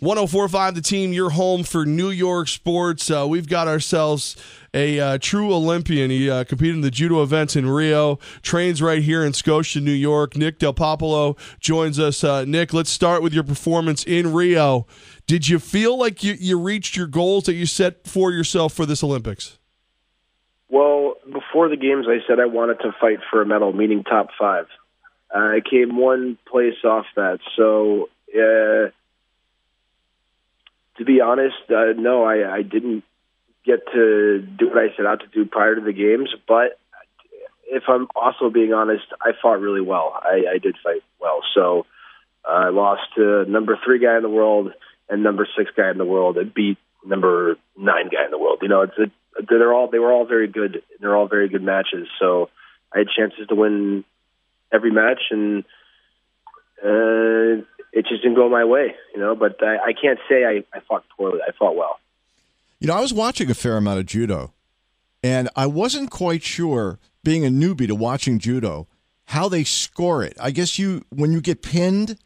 104.5 The Team, your home for New York sports. We've got ourselves a true Olympian. He competed in the judo events in Rio, trains right here in Scotia, New York. Nick Delpopolo joins us. Nick, let's start with your performance in Rio. Did you feel like you reached your goals that you set for yourself for this Olympics? Well, before the games, I said I wanted to fight for a medal, meaning top 5. I came one place off that, so to be honest, no, I didn't get to do what I set out to do prior to the games. But if I'm also being honest, I fought really well. I did fight well. So I lost to number 3 guy in the world and number 6 guy in the world, and beat number 9 guy in the world. You know, they were all very good. They're all very good matches. So I had chances to win every match, and it just didn't go my way, you know. But I can't say I fought poorly. I fought well. You know, I was watching a fair amount of judo, and I wasn't quite sure, being a newbie to watching judo, how they score it. I guess when you get pinned,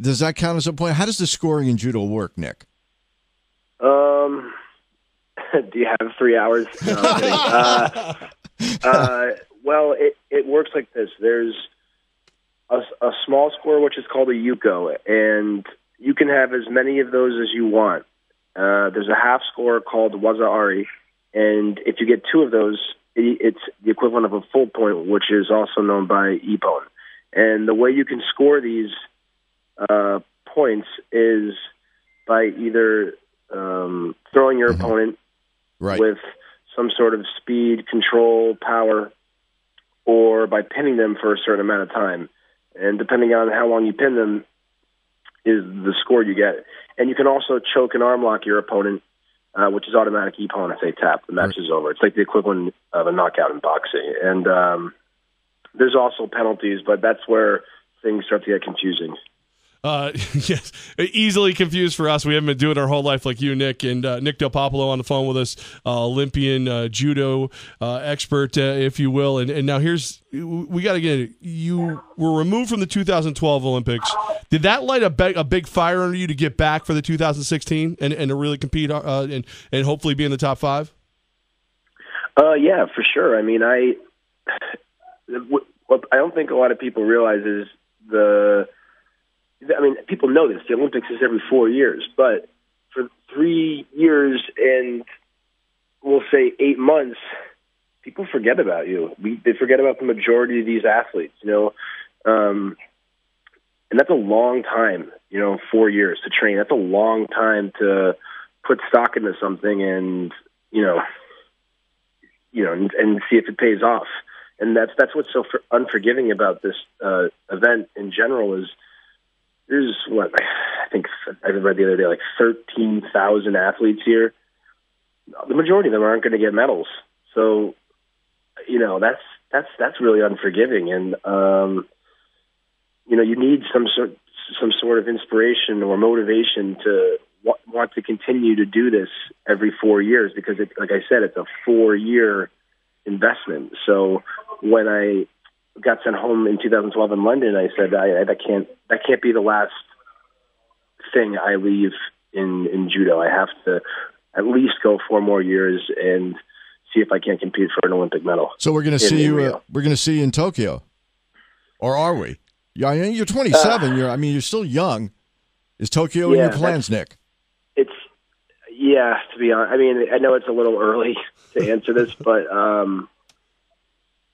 does that count as a point? How does the scoring in judo work, Nick? Do you have 3 hours? No, I'm kidding. Well, it works like this. There's a small score, which is called a yuko, and you can have as many of those as you want. There's a half score called waza-ari, and if you get 2 of those, it's the equivalent of a full point, which is also known by ippon. And the way you can score these points is by either throwing your opponent with some sort of speed, control, power, or by pinning them for a certain amount of time. And depending on how long you pin them is the score you get. And you can also choke and arm lock your opponent, which is automatic ippon if they tap. The match is over. It's like the equivalent of a knockout in boxing. And there's also penalties, but that's where things start to get confusing. Yes, easily confused for us. We haven't been doing our whole life like you, Nick. And Nick Delpopolo on the phone with us, Olympian judo expert, if you will. And now we got to get it. You were removed from the 2012 Olympics. Did that light a big fire under you to get back for the 2016 and to really compete and hopefully be in the top 5? Yeah, for sure. I mean, what I don't think a lot of people realize is people know this. The Olympics is every 4 years, but for 3 years and we'll say 8 months, people forget about you. They forget about the majority of these athletes, you know. And that's a long time, 4 years to train. That's a long time to put stock into something and, and see if it pays off. And that's what's so unforgiving about this event in general is there's I think I read the other day, like 13,000 athletes here. The majority of them aren't going to get medals. So, that's really unforgiving. And, you need some sort of inspiration or motivation to want to continue to do this every 4 years because, like I said, it's a 4-year investment. So when I got sent home in 2012 in London, I said that can't be the last thing I leave in judo. I have to at least go 4 more years and see if I can't compete for an Olympic medal. So we're going to see you. We're going to see you in Tokyo, or are we? Yeah, you're 27. You're still young. Is Tokyo in your plans, Nick? To be honest. I mean, I know it's a little early to answer this, but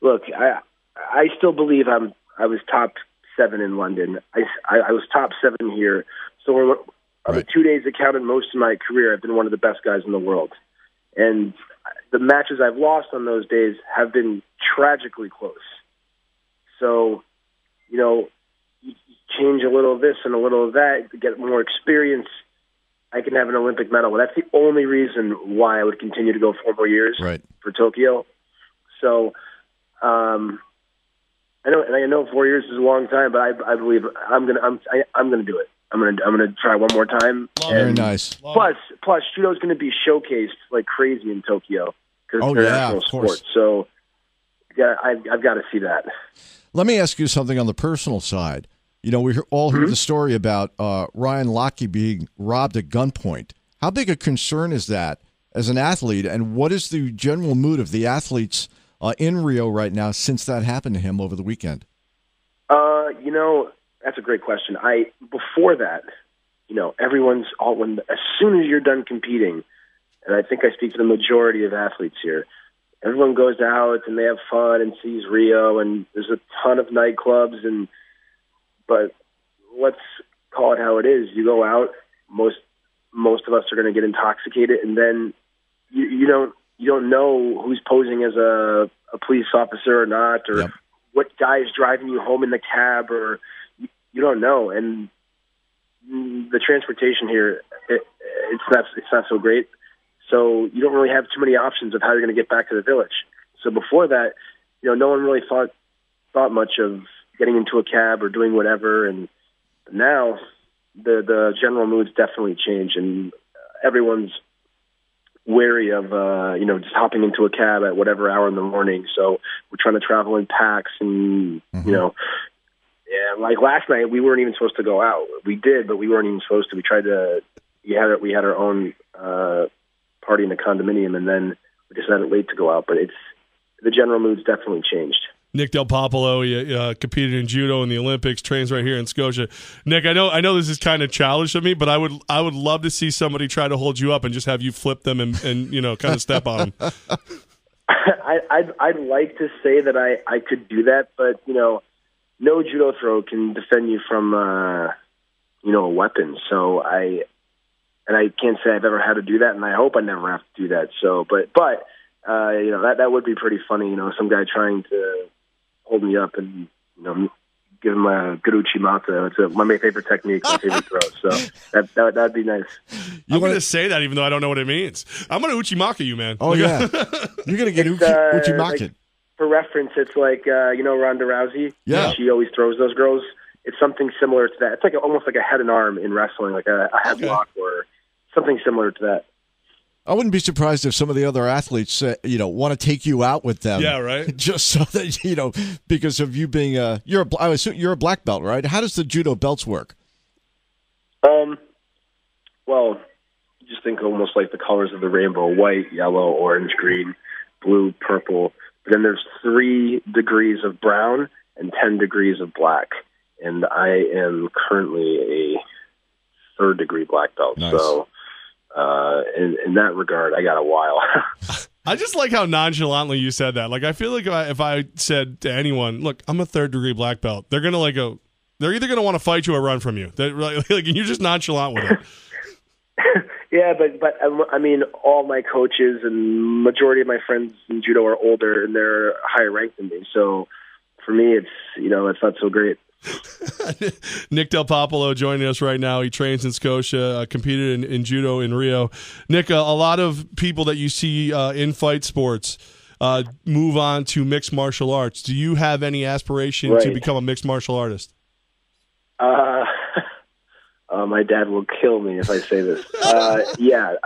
look, I still believe I was top 7 in London. I was top 7 here. So on the 2 days that counted most of my career, I've been one of the best guys in the world. And the matches I've lost on those days have been tragically close. So, you change a little of this and a little of that to get more experience. I can have an Olympic medal. And that's the only reason why I would continue to go 4 more years for Tokyo. So, I know 4 years is a long time, but I believe I'm gonna do it. I'm gonna try one more time. Very nice. Plus, judo is going to be showcased like crazy in Tokyo because it's international sport. So, yeah, I've got to see that. Let me ask you something on the personal side. We all heard the story about Ryan Lochte being robbed at gunpoint. How big a concern is that as an athlete, and what is the general mood of the athletes in Rio right now since that happened to him over the weekend? That's a great question. Before that, everyone's as soon as you're done competing, and I think I speak for the majority of athletes here, everyone goes out and they have fun and sees Rio, and there's a ton of nightclubs, but let's call it how it is. You go out, most of us are going to get intoxicated, and then you don't know who's posing as a police officer or not, or what guy is driving you home in the cab, or you don't know. And the transportation here, it's not so great. So you don't really have too many options of how you're going to get back to the village. So before that, no one really thought much of getting into a cab or doing whatever. And now the general mood's definitely changed, and everyone's wary of just hopping into a cab at whatever hour in the morning. So we're trying to travel in packs, and like last night we weren't even supposed to go out. We did, but we weren't even supposed to. We had our own party in the condominium, and then we decided late to go out. But the general mood's definitely changed. Nick Delpopolo, competed in judo in the Olympics, trains right here in Scotia. Nick, I know this is kind of childish of me, but I would love to see somebody try to hold you up and just have you flip them and kind of step on them. I'd like to say that I could do that, but no judo throw can defend you from a weapon. So I can't say I've ever had to do that, and I hope I never have to do that. So, but that would be pretty funny. Some guy trying to hold me up and give him a good uchimata. It's my favorite technique, my favorite throw. So that'd be nice. I'm going to say that even though I don't know what it means. I'm going to uchimaka you, man. Oh yeah, you're going to get uchimaka. Like, for reference, it's like Ronda Rousey. Yeah, she always throws those girls. It's something similar to that. It's like almost like a head and arm in wrestling, like a headlock or something similar to that. I wouldn't be surprised if some of the other athletes, want to take you out with them. Yeah, right. Just so that because of you being I assume you're a black belt, right? How does the judo belts work? Well, just think almost like the colors of the rainbow: white, yellow, orange, green, blue, purple. But then there's 3 degrees of brown and 10 degrees of black, and I am currently a 3rd degree black belt. Nice. So. In that regard, I got a while. I just like how nonchalantly you said that. Like, I feel like if I said to anyone, "Look, I'm a 3rd degree black belt," they're gonna go. They're either gonna want to fight you or run from you. You're just nonchalant with it. Yeah, but I mean, all my coaches and majority of my friends in judo are older and they're higher ranked than me. So for me, it's it's not so great. Nick Delpopolo joining us right now. He trains in Scotia, competed in judo in Rio. Nick, a lot of people that you see in fight sports move on to mixed martial arts. Do you have any aspiration to become a mixed martial artist? My dad will kill me if I say this. Yeah,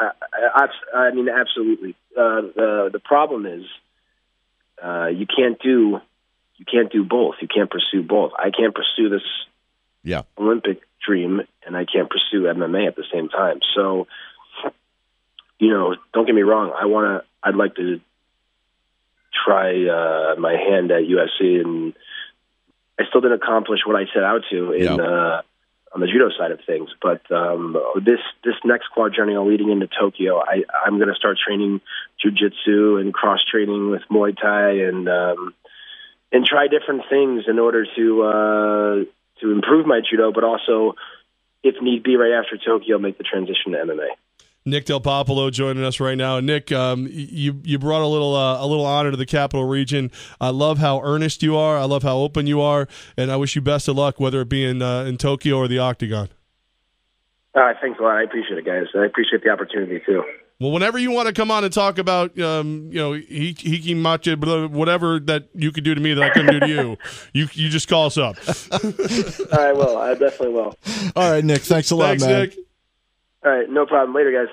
I mean, absolutely. The problem is you can't do both. You can't pursue both. I can't pursue this Olympic dream, and I can't pursue MMA at the same time. So, don't get me wrong. I'd like to try my hand at USC, and I still didn't accomplish what I set out to on the judo side of things. But this next quadrennial leading into Tokyo, I'm going to start training jiu-jitsu and cross-training with Muay Thai and try different things in order to improve my judo, but also, if need be, right after Tokyo, make the transition to MMA. Nick Delpopolo joining us right now. Nick, you brought a little honor to the Capital Region. I love how earnest you are. I love how open you are, and I wish you best of luck, whether it be in Tokyo or the Octagon. Thanks a lot. I appreciate it, guys. I appreciate the opportunity too. Well, whenever you want to come on and talk about, hikimachi, whatever that you could do to me that I couldn't do to you, you just call us up. I will. I definitely will. All right, Nick. Thanks a lot, man. Thanks, Nick. All right, no problem. Later, guys.